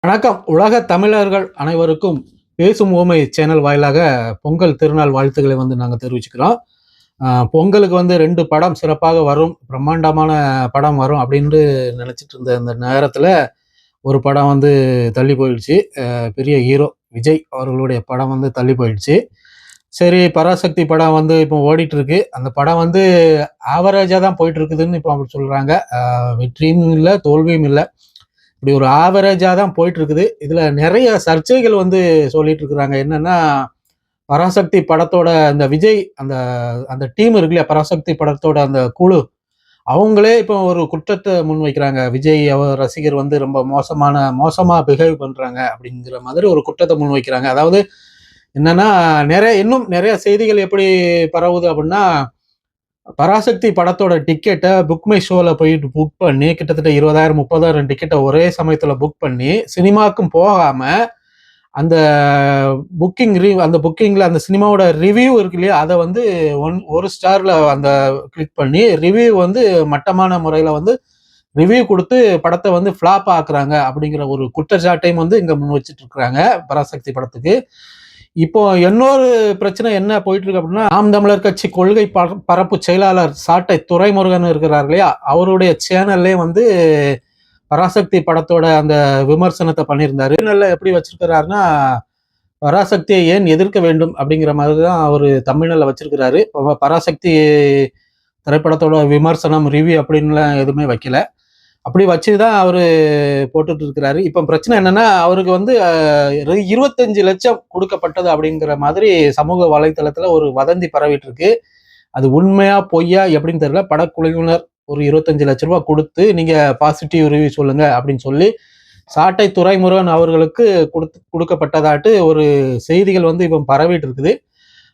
வணக்கம். உலக தமிழர்கள் அனைவருக்கும் பேசும் ஊமை சேனல் வாயிலாக பொங்கல் திருநாள் வாழ்த்துக்களை நாங்கள் தெரிவிச்சுக்கிறோம். பொங்கலுக்கு 2 படம் சிறப்பாக வரும், பிரம்மாண்டமான படம் வரும் அப்படின்னு நினச்சிட்டு இருந்த இந்த நேரத்தில் ஒரு படம் தள்ளி போயிடுச்சு. பெரிய ஹீரோ விஜய் அவர்களுடைய படம் தள்ளி போயிடுச்சு. சரி, பராசக்தி படம் இப்போ ஓடிட்டு இருக்கு. அந்த படம் ஆவரேஜாக தான் போயிட்டு இருக்குதுன்னு இப்போ அப்படி சொல்கிறாங்க. வெற்றியும் இல்லை, தோல்வியும் இல்லை, இப்படி ஒரு ஆவரேஜாக தான் போயிட்டு இருக்குது. இதில் நிறைய சர்ச்சைகள் சொல்லிட்டு இருக்கிறாங்க. என்னன்னா, பராசக்தி படத்தோட அந்த விஜய் அந்த அந்த டீம் இருக்கு இல்லையா, பராசக்தி படத்தோட அந்த குழு, அவங்களே இப்போ ஒரு குற்றத்தை முன்வைக்கிறாங்க. விஜய் ரசிகர் ரொம்ப மோசமா பிஹேவ் பண்றாங்க அப்படிங்கிற மாதிரி ஒரு குற்றத்தை முன்வைக்கிறாங்க. அதாவது என்னன்னா, இன்னும் நிறைய செய்திகள் எப்படி பரவுது அப்படின்னா, பராசக்தி படத்தோட டிக்கெட்டை புக் மை ஷோல போயிட்டு புக் பண்ணி கிட்டத்தட்ட 20,000 30,000 டிக்கெட்டை ஒரே சமயத்துல புக் பண்ணி சினிமாக்கும் போகாம அந்த அந்த புக்கிங்ல அந்த சினிமாவோட ரிவ்யூ இருக்கு இல்லையா, அதை ஒரு ஸ்டார்ல அந்த கிளிக் பண்ணி ரிவ்யூ மட்டமான முறையில ரிவ்யூ கொடுத்து படத்தை ஃபிளாப் ஆக்குறாங்க அப்படிங்கிற ஒரு குற்றச்சாட்டையும் இங்க முன் வச்சுட்டு இருக்கிறாங்க பராசக்தி படத்துக்கு. இப்போ இன்னொரு பிரச்சனை என்ன போயிட்டு இருக்கு அப்படின்னா, நாம் தமிழர் கட்சி கொள்கை பரப்பு செயலாளர் சாட்டை துரைமுருகன் இருக்கிறார் இல்லையா, அவருடைய சேனல்லே பராசக்தி படத்தோட அந்த விமர்சனத்தை பண்ணியிருந்தாரு. சேனல்ல எப்படி வச்சிருக்கிறாருன்னா, பராசக்தியை ஏன் எதிர்க்க வேண்டும் அப்படிங்கிற மாதிரி தான் அவர் தமிழ்ல வச்சிருக்கிறாரு. பராசக்தி திரைப்படத்தோட விமர்சனம் ரிவ்யூ அப்படின்லாம் எதுவுமே வைக்கல. அப்படி வச்சுதான் அவரு போட்டுட்டு இருக்கிறாரு. இப்ப பிரச்சனை என்னன்னா, அவருக்கு 25 லட்சம் கொடுக்கப்பட்டது அப்படிங்கிற மாதிரி சமூக வலைத்தளத்துல ஒரு வதந்தி பரவிட்டு இருக்கு. அது உண்மையா பொய்யா எப்படின்னு தெரியல. படக்குழுவினர் ஒரு 25 லட்சம் ரூபாய் கொடுத்து நீங்க பாசிட்டிவ் ரிவ்யூ சொல்லுங்க அப்படின்னு சொல்லி சாட்டை துரைமுருகன் அவர்களுக்கு கொடுக்கப்பட்டதாட்டு ஒரு செய்திகள் இப்ப பரவிட்டு இருக்குது.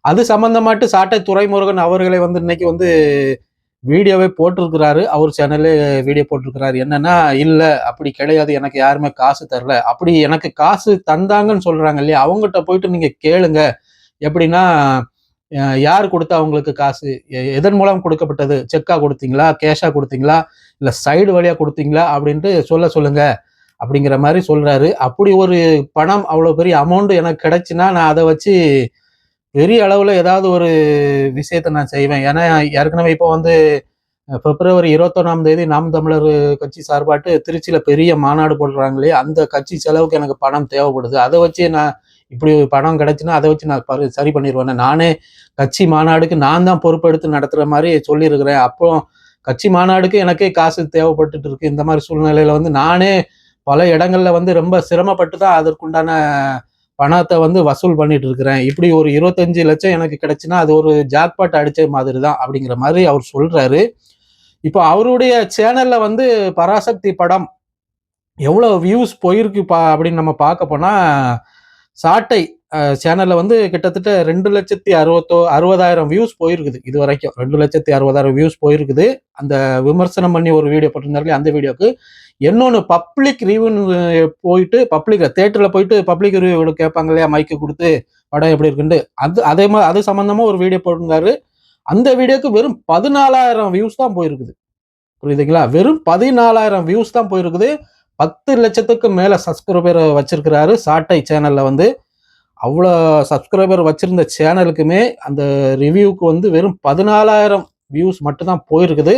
அது சம்பந்தமாட்டு சாட்டை துரைமுருகன் அவர்களை இன்னைக்கு வீடியோவே போட்டிருக்கிறாரு. அவர் சேனல்லே வீடியோ போட்டிருக்கிறாரு. என்னன்னா, இல்ல அப்படி கிடையாது, எனக்கு யாருமே காசு தரல, அப்படி எனக்கு காசு தந்தாங்கன்னு சொல்றாங்க இல்லையா, அவங்ககிட்ட போயிட்டு நீங்க கேளுங்க. எப்படின்னா, யார் கொடுத்தா அவங்களுக்கு காசு, எதன் மூலம் கொடுக்கப்பட்டது, செக்கா கொடுத்தீங்களா, கேஷா கொடுத்தீங்களா, இல்ல சைடு வழியா கொடுத்தீங்களா அப்படின்ட்டு சொல்லுங்க அப்படிங்கிற மாதிரி சொல்றாரு. அப்படி ஒரு பணம், அவ்வளவு பெரிய அமௌண்ட் எனக்கு கிடைச்சுன்னா நான் அதை வச்சு பெரிய அளவுல ஏதாவது ஒரு விஷயத்த நான் செய்வேன். ஏன்னா ஏற்கனவே இப்போ பிப்ரவரி 21ஆம் தேதி நாம் தமிழர் கட்சி சார்பாட்டு திருச்சியில பெரிய மாநாடு போடுறாங்களே, அந்த கட்சி செலவுக்கு எனக்கு பணம் தேவைப்படுது. அதை வச்சு நான் இப்படி பணம் கிடைச்சுன்னா அதை வச்சு நான் சரி பண்ணிடுவேன். நானே கட்சி மாநாடுக்கு நான் தான் பொறுப்பெடுத்து நடத்துற மாதிரி சொல்லியிருக்கிறேன். அப்போ கட்சி மாநாடுக்கு எனக்கே காசு தேவைப்பட்டுட்டு இருக்கு. இந்த மாதிரி சூழ்நிலையில நானே பல இடங்கள்ல ரொம்ப சிரமப்பட்டு தான் அதற்குண்டான பணத்தை வசூல் பண்ணிட்டு இருக்கிறேன். இப்படி ஒரு 25 லட்சம் எனக்கு கிடைச்சுன்னா அது ஒரு ஜாக்பாட் அடிச்ச மாதிரி தான் அப்படிங்கிற மாதிரி அவர் சொல்றாரு. இப்போ அவருடைய சேனல்ல பராசக்தி படம் எவ்வளவு வியூஸ் போயிருக்கு அப்படின்னு நம்ம பார்க்க போனா, சாட்டை சேனல்ல கிட்டத்தட்ட 2,60,000 வியூஸ் போயிருக்குது இது வரைக்கும். 2,60,000 வியூஸ் போயிருக்குது. அந்த விமர்சனம் பண்ணி ஒரு வீடியோ போட்டிருந்தாரு, அந்த வீடியோக்கு. இன்னொன்னு பப்ளிக் ரிவ்யூ போயிட்டு தியேட்டர்ல போயிட்டு பப்ளிக் ரிவ்யூ கேட்பாங்க இல்லையா, மைக்கு கொடுத்து படம் எப்படி இருக்குன்னு, அதே மாதிரி அது சம்பந்தமா ஒரு வீடியோ போட்டிருந்தாரு. அந்த வீடியோக்கு வெறும் 14,000 வியூஸ் தான் போயிருக்குது. புரியுதுங்களா? வெறும் 14,000 வியூஸ் தான் போயிருக்குது. 10 லட்சத்துக்கு மேல சப்ஸ்கிரைபர் வச்சிருக்கிறாரு சாட்டை சேனல்ல. அவ்வளோ சப்ஸ்கிரைபர் வச்சிருந்த சேனலுக்குமே அந்த ரிவ்யூக்கு வெறும் 14,000 வியூஸ் மட்டும் தான் போயிருக்குது.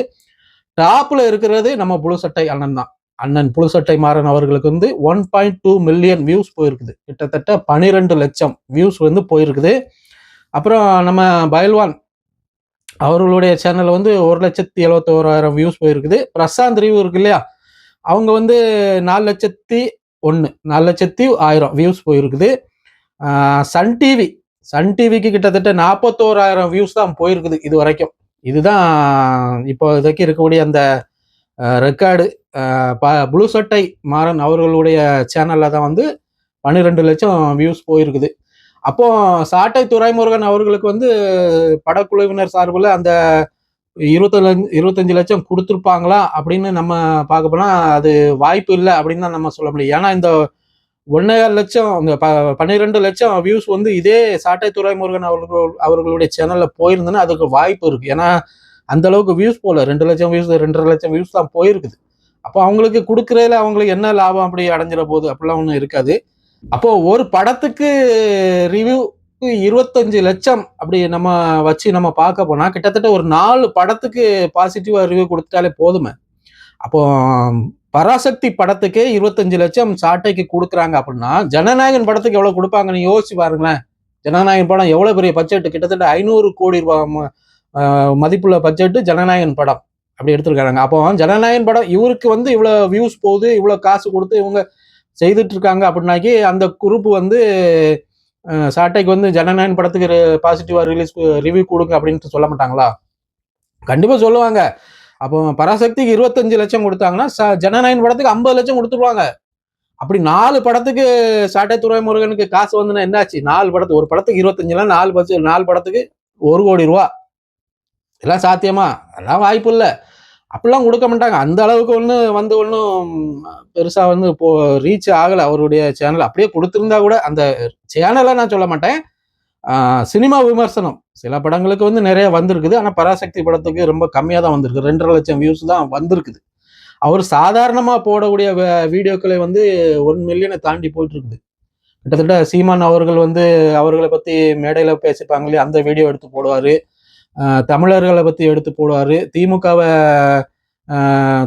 டாப்ல இருக்கிறது நம்ம புழு சட்டை அண்ணன் தான். அண்ணன் புழு சட்டை மாறன் அவர்களுக்கு 1.2 மில்லியன் வியூஸ் போயிருக்குது. கிட்டத்தட்ட 12 லட்சம் வியூஸ் போயிருக்குது. அப்புறம் நம்ம பயில்வான் அவர்களுடைய சேனல் 1,71,000 வியூஸ் போயிருக்குது. பிரசாந்த் ரிவ்யூ இருக்கு இல்லையா, அவங்க 4,01,4,1000 வியூஸ் போயிருக்குது. சன் டிவிக்கு கிட்டத்தட்ட 41,000 வியூஸ் தான் போயிருக்குது இது வரைக்கும். இதுதான் இப்போ இதுக்கு இருக்கக்கூடிய அந்த ரெக்கார்டு. புளு சட்டை மாறன் அவர்களுடைய சேனல்ல தான் 12 லட்சம் வியூஸ் போயிருக்குது. அப்போ சாட்டை துரைமுருகன் அவர்களுக்கு படக்குழுவினர் சார்பில் அந்த 25 லட்சம் கொடுத்துருப்பாங்களா அப்படின்னு நம்ம பார்க்க போனா அது வாய்ப்பு இல்லை அப்படின்னு தான் நம்ம சொல்ல முடியும். ஏன்னா இந்த 1.5 லட்சம் 12 லட்சம் வியூஸ் இதே சாட்டை துரைமுருகன் அவர்களுடைய சேனல்ல போயிருந்ததுன்னா அதுக்கு வாய்ப்பு இருக்கு. ஏன்னா அந்த அளவுக்கு வியூஸ் போல 2 லட்சம் வியூஸ் 2.5 லட்சம் வியூஸ் தான் போயிருக்குது. அப்போ அவங்களுக்கு கொடுக்கறதுல அவங்களுக்கு என்ன லாபம் அப்படி அடைஞ்சிட போகுது, அப்படிலாம் ஒன்றும் இருக்காது. அப்போ ஒரு படத்துக்கு ரிவ்யூ 25 லட்சம் அப்படி நம்ம வச்சு நம்ம பார்க்க போனா கிட்டத்தட்ட ஒரு 4 படத்துக்கு பாசிட்டிவா ரிவ்யூ கொடுத்துட்டாலே போதுமே. அப்போ பராசக்தி படத்துக்கே 25 லட்சம் சாட்டைக்கு கொடுக்குறாங்க அப்படின்னா ஜனநாயகன் படத்துக்கு எவ்வளவு கொடுப்பாங்கன்னு யோசிச்சு பாருங்களேன். ஜனநாயகன் படம் எவ்வளவு பெரிய பட்ஜெட், கிட்டத்தட்ட 500 கோடி ரூபாய் மதிப்புள்ள பட்ஜெட் ஜனநாயகன் படம் அப்படி எடுத்திருக்காங்க. அப்போ ஜனநாயகன் படம் இவருக்கு வந்து இவ்வளவு வியூஸ் போகுது, இவ்வளவு காசு கொடுத்து இவங்க செய்துட்டு இருக்காங்க அப்படின்னாக்கி அந்த குரூப் வந்து சாட்டைக்கு வந்து ஜனநாயகன் படத்துக்கு பாசிட்டிவா ரிவ்யூ கொடுங்க அப்படின்ட்டு சொல்ல மாட்டாங்களா? கண்டிப்பா சொல்லுவாங்க. அப்போ பராசக்திக்கு 25 லட்சம் கொடுத்தாங்கன்னா ஜனநாயகன் படத்துக்கு 50 லட்சம் கொடுத்துருவாங்க. அப்படி 4 படத்துக்கு சாட்டை துரைமுருகனுக்கு காசு வந்துன்னா என்னாச்சு? 4 படத்துக்கு, ஒரு படத்துக்கு 25, 4 படத்துக்கு 1 கோடி ரூபா. எல்லாம் சாத்தியமா? அதெல்லாம் வாய்ப்பு இல்லை. அப்படிலாம் கொடுக்க மாட்டாங்க. அந்த அளவுக்கு ஒன்றும் பெருசா வந்து இப்போ ரீச் ஆகலை அவருடைய சேனல். அப்படியே கொடுத்துருந்தா கூட அந்த சேனலை நான் சொல்ல மாட்டேன், சினிமா விமர்சனம் சில படங்களுக்கு வந்து நிறைய வந்திருக்குது. ஆனால் பராசக்தி படத்துக்கு ரொம்ப கம்மியாக தான் வந்திருக்கு. 2.5 லட்சம் வியூஸ் தான் வந்திருக்குது. அவர் சாதாரணமாக போடக்கூடிய வீடியோக்களை வந்து 1 மில்லியனை தாண்டி போயிட்டு இருக்குது. கிட்டத்தட்ட சீமான் அவர்கள் வந்து அவர்களை பற்றி மேடையில் பேசிப்பாங்களே அந்த வீடியோ எடுத்து போடுவார். தமிழர்களை பற்றி எடுத்து போடுவார்.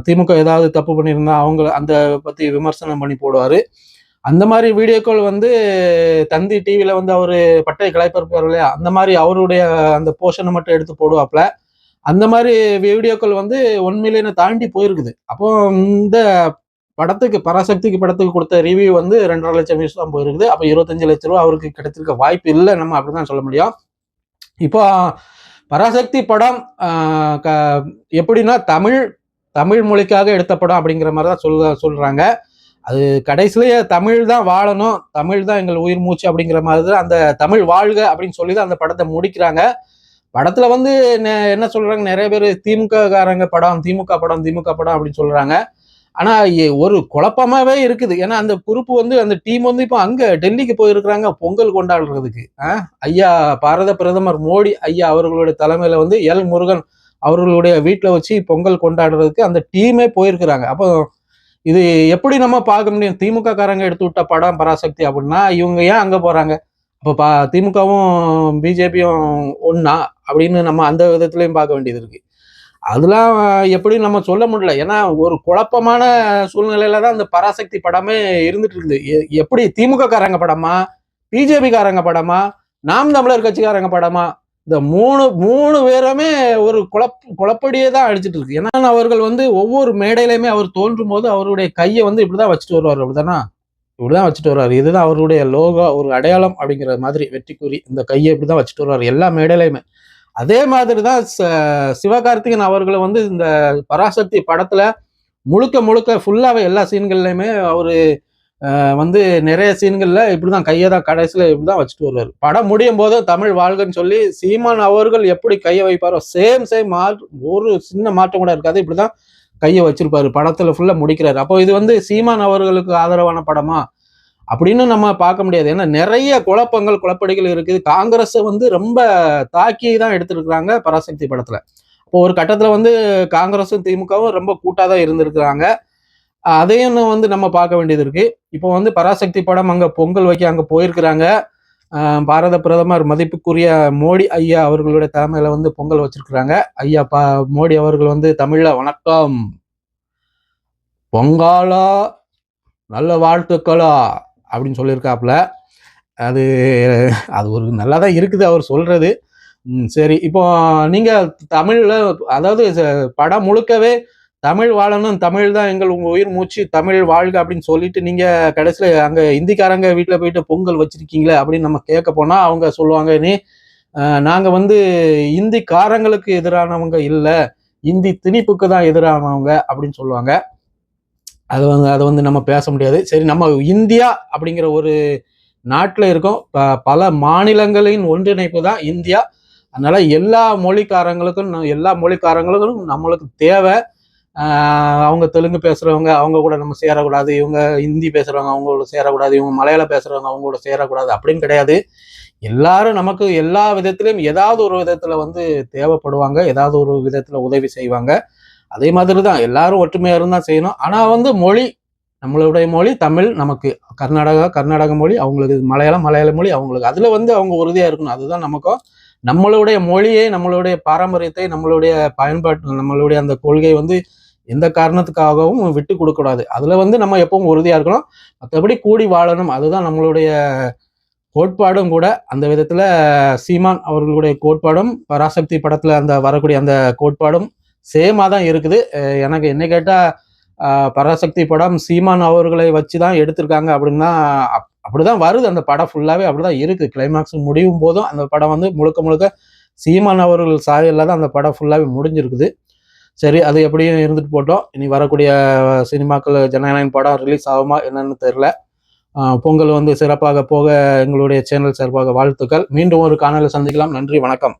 திமுக ஏதாவது தப்பு பண்ணியிருந்தா அவங்க அந்த பற்றி விமர்சனம் பண்ணி போடுவார். அந்த மாதிரி வீடியோக்கள் வந்து தந்தி டிவியில் வந்து அவர் பட்டை கிளைப்பருப்பார் இல்லையா, அந்த மாதிரி அவருடைய அந்த போர்ஷனை மட்டும் எடுத்து போடுவாப்ல. அந்த மாதிரி வீடியோக்கள் வந்து 1 மில்லியனை தாண்டி போயிருக்குது. அப்போ இந்த படத்துக்கு பராசக்திக்கு படத்துக்கு கொடுத்த ரிவ்யூ வந்து 2.5 லட்சம் வியூஸ் தான் போயிருக்குது. அப்போ 25 லட்ச ரூபா அவருக்கு கிடைச்சிருக்க வாய்ப்பு இல்லை, நம்ம அப்படிதான் சொல்ல முடியும். இப்போ பராசக்தி படம் எப்படின்னா தமிழ் மொழிக்காக எடுத்த படம் அப்படிங்கிற மாதிரி தான் சொல்றாங்க. அது கடைசியிலேயே தமிழ் தான் வாழணும், தமிழ் தான் எங்கள் உயிர் மூச்சு அப்படிங்கிற மாதிரி தான் அந்த தமிழ் வாழ்க அப்படின்னு சொல்லி தான் அந்த படத்தை முடிக்கிறாங்க. படத்துல வந்து என்ன சொல்றாங்க, நிறைய பேர் திமுக காரங்க படம், திமுக படம் அப்படின்னு சொல்றாங்க. ஆனா ஒரு குழப்பமாவே இருக்குது. ஏன்னா அந்த குரூப் வந்து அந்த டீம் வந்து இப்போ அங்க டெல்லிக்கு போயிருக்கிறாங்க பொங்கல் கொண்டாடுறதுக்கு. ஐயா பாரத பிரதமர் மோடி ஐயா அவர்களுடைய தலைமையில வந்து எல் முருகன் அவர்களுடைய வீட்டுல வச்சு பொங்கல் கொண்டாடுறதுக்கு அந்த டீமே போயிருக்கிறாங்க. அப்போ இது எப்படி நம்ம பார்க்க முடியும்? திமுக காரங்க எடுத்து விட்ட படம் பராசக்தி அப்படின்னா இவங்க ஏன் அங்க போறாங்க? அப்போ திமுகவும் பிஜேபியும் ஒன்னா அப்படின்னு நம்ம அந்த விதத்திலையும் பார்க்க வேண்டியது இருக்கு. அதெல்லாம் எப்படி நம்ம சொல்ல முடியல. ஏன்னா ஒரு குழப்பமான சூழ்நிலையில தான் அந்த பராசக்தி படமே இருந்துட்டு இருக்குது. எப்படி திமுக காரங்க படமா, பிஜேபி காரங்க படமா, நாம் தமிழர் கட்சிக்காரங்க படமா, இந்த மூணு பேருமே ஒரு குழப்படியே தான் அடிச்சுட்டு இருக்கு. ஏன்னா அவர்கள் வந்து ஒவ்வொரு மேடையிலுமே அவர் தோன்றும் போது அவருடைய கையை வந்து இப்படிதான் வச்சுட்டு வருவார். அப்படிதானா? இப்படிதான் வச்சுட்டு வருவார். இதுதான் அவருடைய லோகோ, ஒரு அடையாளம் அப்படிங்கிற மாதிரி வெற்றிக்குறி. இந்த கையை இப்படிதான் வச்சுட்டு வருவார் எல்லா மேடையிலுமே. அதே மாதிரிதான் சிவகார்த்திகேயன் அவர்களை வந்து இந்த பராசக்தி படத்துல முழுக்க ஃபுல்லாவே எல்லா சீன்கள்லயுமே அவரு வந்து நிறைய சீன்கள்ல இப்படிதான் கையை தான் கடைசியில இப்படிதான் வச்சுட்டு வருவாரு. படம் முடியும் போது தமிழ் வாழ்கன்னு சொல்லி சீமான் அவர்கள் எப்படி கையை வைப்பாரோ சேம் ஒரு சின்ன மாற்றம் கூட இருக்காது. இப்படிதான் கையை வச்சிருப்பாரு, படத்துல ஃபுல்லா முடிக்கிறாரு. அப்போ இது வந்து சீமான் அவர்களுக்கு ஆதரவான படமா அப்படின்னு நம்ம பார்க்க முடியாது. ஏன்னா நிறைய குழப்படிகள் இருக்குது. காங்கிரஸை வந்து ரொம்ப தாக்கி தான் எடுத்திருக்கிறாங்க பராசக்தி படத்துல. இப்போ ஒரு கட்டத்துல வந்து காங்கிரஸும் திமுகவும் ரொம்ப கூட்டாதான் இருந்திருக்கிறாங்க. அதையும் வந்து நம்ம பார்க்க வேண்டியது இருக்கு. இப்போ வந்து பராசக்தி படம் அங்க பொங்கல் வைக்க அங்க போயிருக்கிறாங்க. பாரத பிரதமர் மதிப்புக்குரிய மோடி ஐயா அவர்களுடைய தலைமையில வந்து பொங்கல் வச்சிருக்கிறாங்க. ஐயா மோடி அவர்கள் வந்து தமிழ்ல வணக்கம், பொங்காலா, நல்ல வாழ்த்துக்களா அப்படின்னு சொல்லியிருக்காப்புல. அது ஒரு நல்லா தான் இருக்குது அவர் சொல்றது. சரி, இப்போ நீங்க தமிழ்ல, அதாவது படம் முழுக்கவே தமிழ் வாழணும், தமிழ் தான் எங்கள் உயிர் மூச்சு, தமிழ் வாழ்க அப்படின்னு சொல்லிட்டு நீங்க கடைசியில அங்க இந்திக்காரங்க வீட்டுல போயிட்டு பொங்கல் வச்சிருக்கீங்களே அப்படின்னு நம்ம கேட்க போனா அவங்க சொல்லுவாங்க, நாங்க வந்து இந்திக்காரங்களுக்கு எதிரானவங்க இல்ல, இந்தி திணிப்புக்கு தான் எதிரானவங்க அப்படின்னு சொல்லுவாங்க. அதை வந்து நம்ம பேச முடியாது. சரி, நம்ம இந்தியா அப்படிங்கிற ஒரு நாட்டில் இருக்கோம். பல மாநிலங்களின் ஒன்றிணைப்பு தான் இந்தியா. அதனால எல்லா மொழிக்காரங்களுக்கும் நம்மளுக்கு தேவை. அவங்க தெலுங்கு பேசுறவங்க அவங்க கூட நம்ம சேரக்கூடாது, இவங்க ஹிந்தி பேசுறவங்க அவங்களோட சேரக்கூடாது, இவங்க மலையாளம் பேசுறவங்க அவங்களோட சேரக்கூடாது அப்படின்னு கிடையாது. எல்லாரும் நமக்கு எல்லா விதத்திலையும் ஏதாவது ஒரு விதத்துல வந்து தேவைப்படுவாங்க, ஏதாவது ஒரு விதத்துல உதவி செய்வாங்க. அதே மாதிரி தான் எல்லாரும் ஒற்றுமையாக இருந்தால் செய்யணும். ஆனால் வந்து மொழி, நம்மளுடைய மொழி தமிழ், நமக்கு கர்நாடக மொழி, அவங்களுக்கு மலையாள மொழி அவங்களுக்கு. அதில் வந்து அவங்க உறுதியாக இருக்கணும். அதுதான் நமக்கும் நம்மளுடைய மொழியை, நம்மளுடைய பாரம்பரியத்தை, நம்மளுடைய பயன்பாட்டு, நம்மளுடைய அந்த கொள்கை வந்து எந்த காரணத்துக்காகவும் விட்டு கொடுக்கக்கூடாது. அதில் வந்து நம்ம எப்பவும் உறுதியாக இருக்கணும். மற்றபடி கூடி வாழணும், அதுதான் நம்மளுடைய கோட்பாடும் கூட. அந்த விதத்தில் சீமான் அவர்களுடைய கோட்பாடும் பராசக்தி படத்தில் அந்த வரக்கூடிய அந்த கோட்பாடும் சேமாக தான் இருக்குது. எனக்கு என்ன கேட்டால் பராசக்தி படம் சீமான் அவர்களை வச்சு தான் எடுத்திருக்காங்க அப்படின்னா அப்படிதான் வருது. அந்த படம் ஃபுல்லாகவே அப்படிதான் இருக்குது. கிளைமாக்ஸ் முடியும் போதும் அந்த படம் வந்து முழுக்க முழுக்க சீமான் அவர்கள் சாயலில் தான் அந்த படம் ஃபுல்லாகவே முடிஞ்சிருக்குது. சரி, அது எப்படியும் இருந்துட்டு போட்டோம். இனி வரக்கூடிய சினிமாக்கள் ஜனநாயகன் படம் ரிலீஸ் ஆகுமா என்னன்னு தெரியல. பொங்கல் வந்து சிறப்பாக போக எங்களுடைய சேனல் சார்பாக வாழ்த்துக்கள். மீண்டும் ஒரு காணொலியில் சந்திக்கலாம். நன்றி, வணக்கம்.